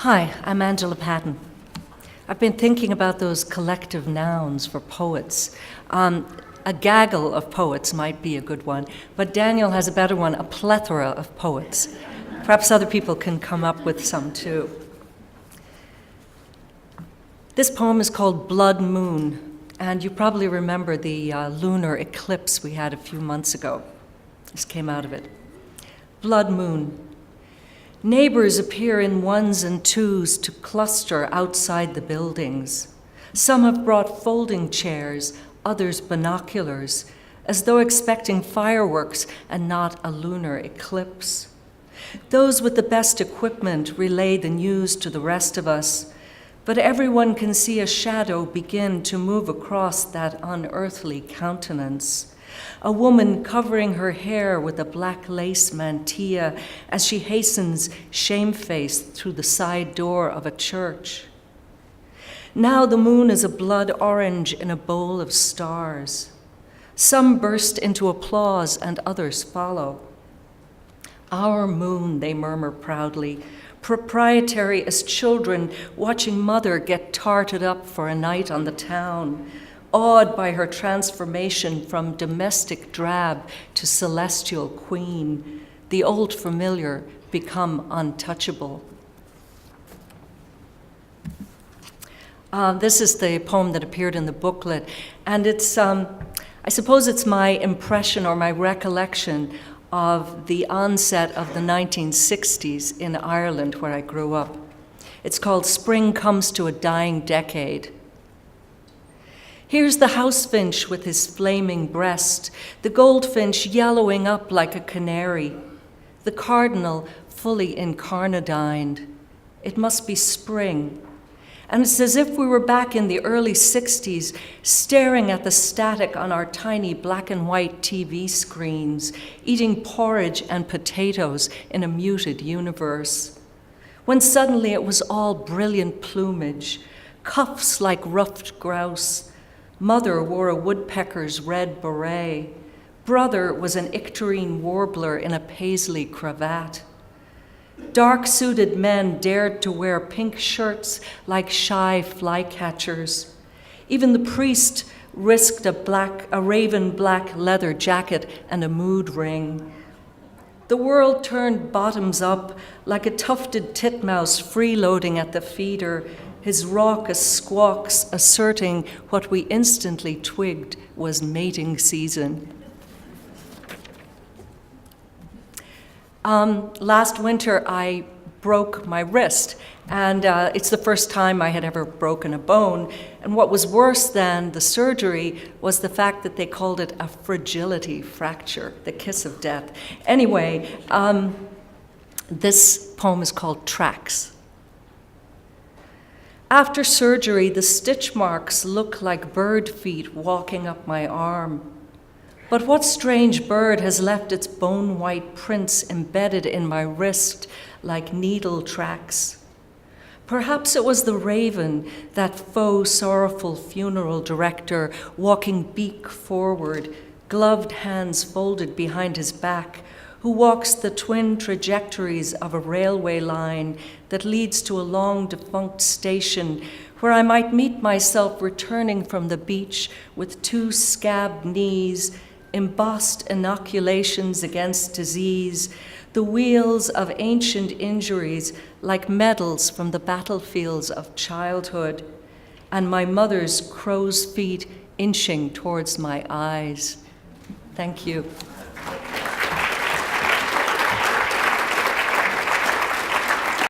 Hi, I'm Angela Patten. I've been thinking about those collective nouns for poets. A gaggle of poets might be a good one, but Daniel has a better one, a plethora of poets. Perhaps other people can come up with some too. This poem is called Blood Moon, and you probably remember the lunar eclipse we had a few months ago. This came out of it. Blood Moon. Neighbors appear in ones and twos to cluster outside the buildings. Some have brought folding chairs, others binoculars, as though expecting fireworks and not a lunar eclipse. Those with the best equipment relay the news to the rest of us, but everyone can see a shadow begin to move across that unearthly countenance. A woman covering her hair with a black lace mantilla as she hastens shamefaced through the side door of a church. Now the moon is a blood orange in a bowl of stars. Some burst into applause and others follow. Our moon, they murmur proudly, proprietary as children watching mother get tarted up for a night on the town, awed by her transformation from domestic drab to celestial queen, the old familiar become untouchable. This is the poem that appeared in the booklet, and it's, I suppose it's my impression or my recollection of the onset of the 1960s in Ireland, where I grew up. It's called Spring Comes to a Dying Decade. Here's the house finch with his flaming breast, the goldfinch yellowing up like a canary, the cardinal fully incarnadined. It must be spring. And it's as if we were back in the early 60s, staring at the static on our tiny black and white TV screens, eating porridge and potatoes in a muted universe. When suddenly it was all brilliant plumage, cuffs like ruffed grouse. Mother wore a woodpecker's red beret. Brother was an icterine warbler in a paisley cravat. Dark-suited men dared to wear pink shirts like shy flycatchers. Even the priest risked a raven black leather jacket and a mood ring. The world turned bottoms up like a tufted titmouse freeloading at the feeder, his raucous squawks asserting what we instantly twigged was mating season. Last winter, I broke my wrist, and it's the first time I had ever broken a bone. And what was worse than the surgery was the fact that they called it a fragility fracture, the kiss of death. Anyway, this poem is called Tracks. After surgery, the stitch marks look like bird feet walking up my arm. But what strange bird has left its bone-white prints embedded in my wrist like needle tracks? Perhaps it was the raven, that faux sorrowful funeral director, walking beak forward, gloved hands folded behind his back, who walks the twin trajectories of a railway line that leads to a long-defunct station where I might meet myself returning from the beach with two scabbed knees, embossed inoculations against disease, the wheels of ancient injuries like medals from the battlefields of childhood, and my mother's crow's feet inching towards my eyes. Thank you.